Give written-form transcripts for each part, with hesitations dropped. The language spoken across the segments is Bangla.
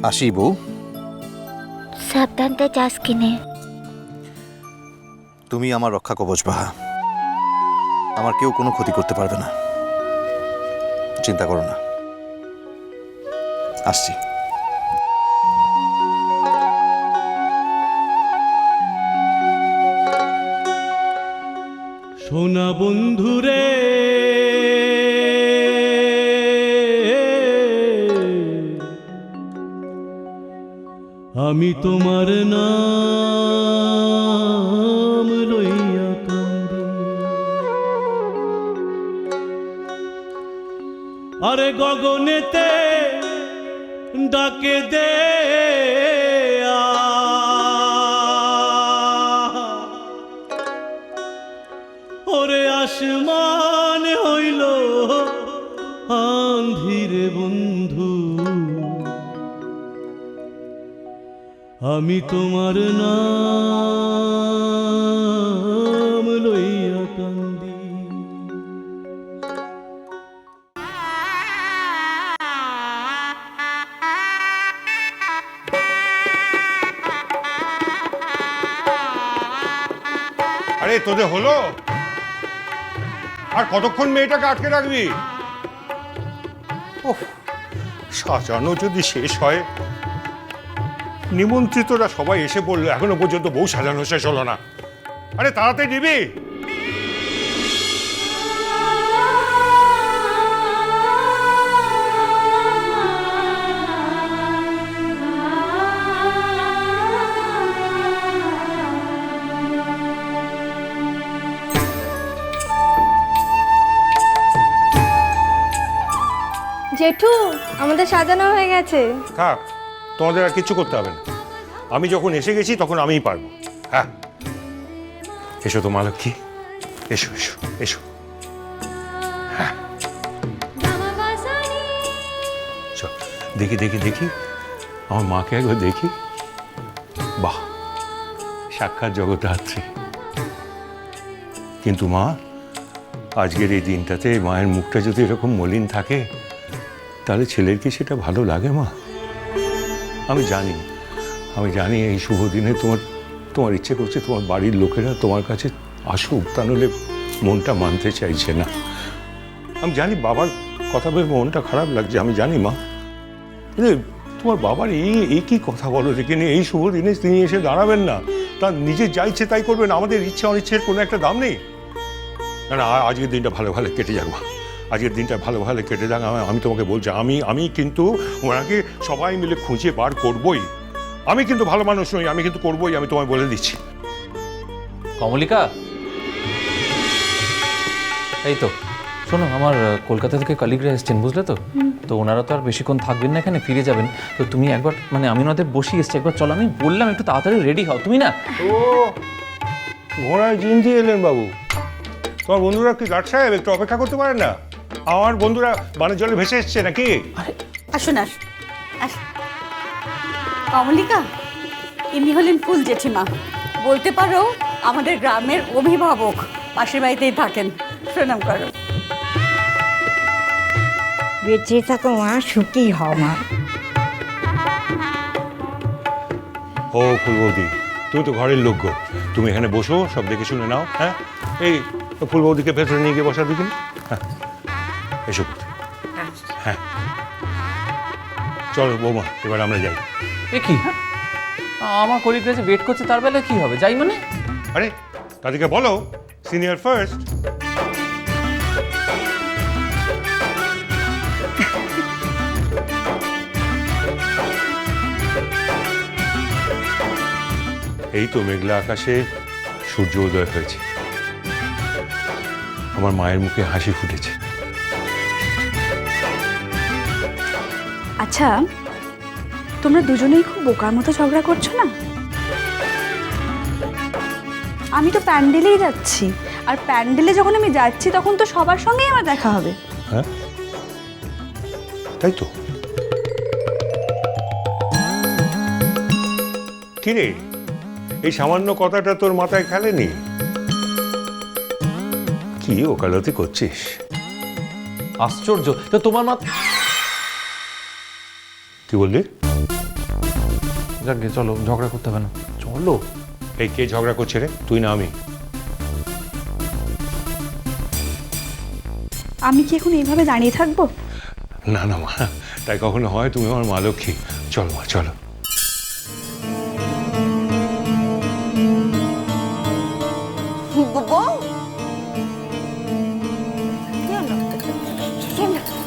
আসি বউ। সাবধানটা যাস কিনে। তুমি আমার রক্ষা কবচ বাহা, আমার কেউ কোনো ক্ষতি করতে পারবে না, চিন্তা করো না। আসছি। সোনা বন্ধুরে আমি তোমার নাম লইয়া কান্দি, আরে গগনেতে ডাকে দে ওরে আসমান হইল আন্ধিরে বন্ধু, আমি তোমার নাম লইয়া কান্দি। আরে তোদের হলো? আর কতক্ষণ মেয়েটাকে আটকে রাখবি? ওহ, সাজানো যদি শেষ হয়। নিমন্ত্রিতরা সবাই এসে বললো, এখনো পর্যন্ত বউ সাজানো শেষ হলো না। আরে তাড়াতাড়ি দিবি। জেঠু, আমাদের সাজানো হয়ে গেছে। থাক, তোমাদের আর কিছু করতে হবে না। আমি যখন এসে গেছি তখন আমিই পারবো। হ্যাঁ, এসো তো মা লক্ষ্মী, এসো এসো এসো। হ্যাঁ, চল দেখি দেখি দেখি আমার মাকে একবার দেখি। বাহ, সাক্ষাৎ জগদ্ধাত্রী। কিন্তু মা, আজকের এই দিনটাতে মায়ের মুখটা যদি এরকম মলিন থাকে, তাহলে ছেলের কি সেটা ভালো লাগে মা? আমি জানি এই শুভ দিনে তোমার ইচ্ছে করছে তোমার বাড়ির লোকেরা তোমার কাছে আসুক, তা নাহলে মনটা মানতে চাইছে না। আমি জানি বাবার কথা ভেবে মনটা খারাপ লাগছে, আমি জানি মা। তোমার বাবার এই কি কথা বলো দেখে এই শুভ দিনে তিনি এসে দাঁড়াবেন না, তার নিজে যা ইচ্ছে তাই করবেন, আমাদের ইচ্ছে অনিচ্ছের কোনো একটা দাম নেই। না, আজকের দিনটা ভালো ভালো কেটে যাক মা, আজকের দিনটা ভালো ভালো কেটে যাক। আমি তোমাকে বলছি, আমি কিন্তু ওনাকে সবাই মিলে খুঁজে বার করবই। আমি কিন্তু ভালো মানুষ নই, আমি কিন্তু করবই, আমি তোমায় বলে দিচ্ছি। কমলিকা, এই তো শোনো, আমার কলকাতা থেকে কলিগরা এসছেন, বুঝলে তো? তো ওনারা তো আর বেশিক্ষণ থাকবেন না এখানে, ফিরে যাবেন। তো তুমি একবার, মানে আমি ওনাদের বসিয়ে এসছি, একবার চলো, আমি বললাম একটু তাড়াতাড়ি রেডি হও, তুমি না। ও, ঘোড়ায় জিন দিয়ে এলেন বাবু। তোমার বন্ধুরা কি গার্ড সাহেব একটু অপেক্ষা করতে পারেন না? আমার বন্ধুরা বানের জলে ভেসে এসছে নাকি? আসুন কমলিকা, ইনি হলেন ফুল জেঠিমা, বলতে পারো আমাদের গ্রামের অভিভাবক, পাশের বাড়িতেই থাকেন। প্রণাম করো। বেঁচে থাকো মা, সুখী হও মা। ও ফুল বৌদি, তুমি তো ঘরের লোক গো, তুমি এখানে বসো, সব দেখে শুনে নাও। হ্যাঁ, এই ফুল বৌদিকে ভেতরে নিয়ে গিয়ে বসা দিন। হ্যাঁ, এসো। হ্যাঁ, চলো বৌমা, এবার আমরা যাই। এ কি, আমার কলিগরা যে ওয়েট করছে, তার বেলায় কি হবে? যাই মানে? আরে তাদেরকে বলো সিনিয়র ফার্স্ট। এই তো মেঘলা আকাশে সূর্য উদয় হয়েছে, আমার মায়ের মুখে হাসি ফুটেছে। আচ্ছা, তোমরা দুজনেই খুব বোকার মতো ঝগড়া করছো না? আমি তো প্যান্ডেলেই যাচ্ছি, আর প্যান্ডেলে যখন আমি যাচ্ছি তখন তো সবার সঙ্গেই আমার দেখা হবে। হ্যাঁ, তাই তো। কিরে, এই সামান্য কথাটা তোর মাথায় খেলেনি? কি ওকালতি করছিস? আশ্চর্য, তো তোমার মা। কি বললি? যাক গে, চলো, ঝগড়া করতে হবে না, চলো। এই কে ঝগড়া করছে রে, তুই না আমি? আমি কি এখন এইভাবে দাঁড়িয়ে থাকবো? না না মা, তাই কখনো হয়? তুমি আমার মা লক্ষ্মী। চলো মা, চলো। বউ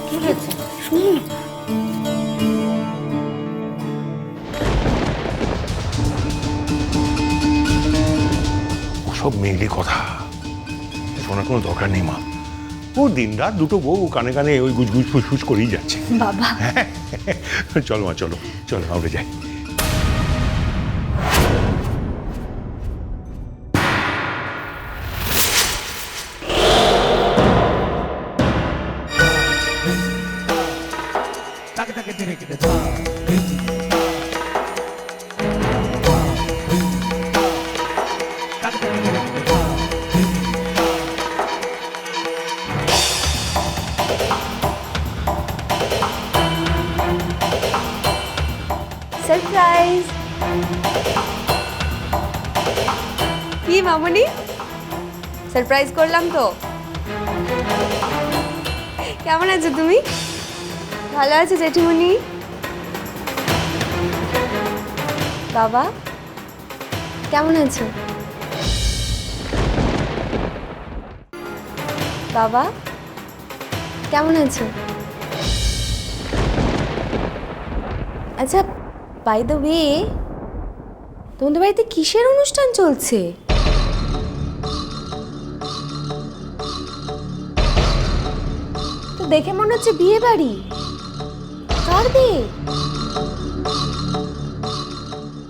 কি হয়েছে শুনুন। সব মেয়েলি কথা শোনার কোনো দরকার নেই মা। ও দিন রাত দুটো বউ কানে কানে ওই গুজগুজ ফুসফুস করেই যাচ্ছে। বাবা, চলো মা, চলো চলো, আমরা যাই। সারপ্রাইজ। কি মামনি, সারপ্রাইজ করলাম তো। কেমন আছো তুমি? ভালো আছো জেঠিমণি? বাবা কেমন আছো? বাবা কেমন আছো? আচ্ছা, বাই দ্য ওয়ে, তোমাদের বাড়িতে কিসের অনুষ্ঠান চলছে? তো দেখে মনে হচ্ছে বিয়ে বাড়ি। কার বিয়ে?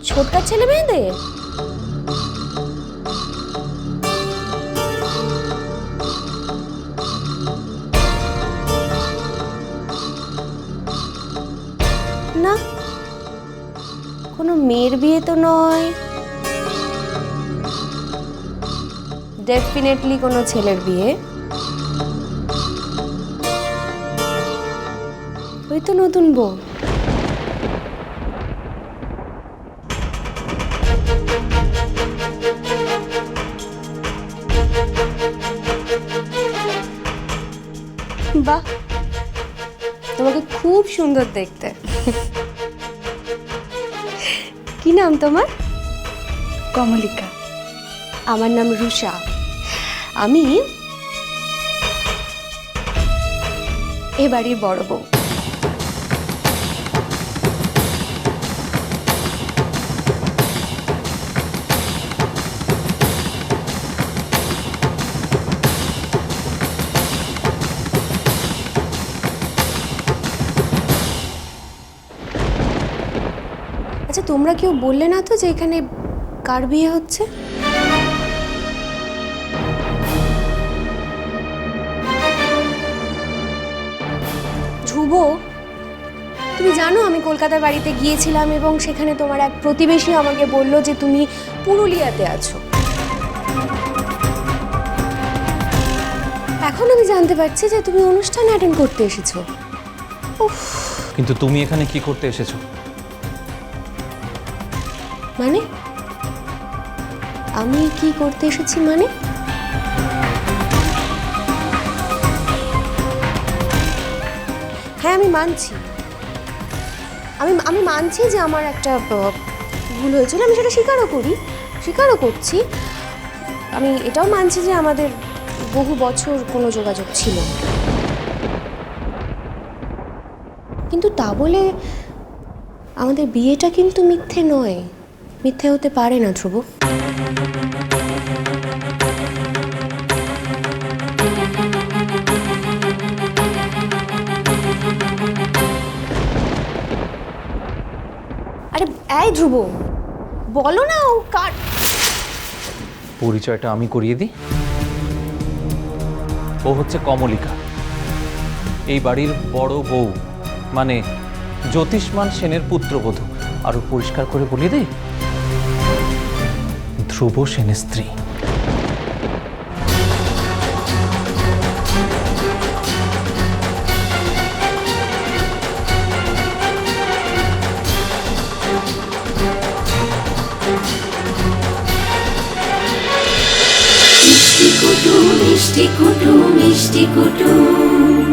ছোটকার ছেলে মেয়েদের? না, কোনো মেয়ের বিয়ে তো নয়, ডেফিনেটলি কোনো ছেলের বিয়ে। ওই তো নতুন বউ। বাহ, তোমাকে খুব সুন্দর দেখতে। কি নাম তোমার? কমলিকা। আমার নাম রুষা। আমি এ বাড়ির বড় বউ। আচ্ছা, তোমরা কেউ বললে না তো যে এখানে কার বিয়ে হচ্ছে? ধ্রুব, তুমি জানো আমি কলকাতার বাড়িতে গিয়েছিলাম এবং সেখানে তোমার এক প্রতিবেশী আমাকে বলল যে তুমি পুরুলিয়াতে আছো। এখন আমি জানতে পারছি যে তুমি অনুষ্ঠান অ্যাটেন্ড করতে এসেছো। উফ, কিন্তু তুমি এখানে কি করতে এসেছো? মানে আমি কি করতে এসেছি মানে? হ্যাঁ, আমি মানছি, আমি মানছি যে আমার একটা ভুল হয়েছিল, আমি সেটা স্বীকারও করছি। আমি এটাও মানছি যে আমাদের বহু বছর কোনো যোগাযোগ ছিল, কিন্তু তা বলে আমাদের বিয়েটা কিন্তু মিথ্যে নয়, মিথ্যে হতে পারে না ধ্রুব। আরে এই ধ্রুব, বলো না ও কার? পরিচয়টা আমি করিয়ে দিই। ও হচ্ছে কমলিকা, এই বাড়ির বড় বউ, মানে জ্যোতিষ্মান সেনের পুত্রবধূ। আরো পরিষ্কার করে বলিয়ে দিই, ধ্রুব সেনের স্ত্রী। মিষ্টি কুটুম মিষ্টি কুটুম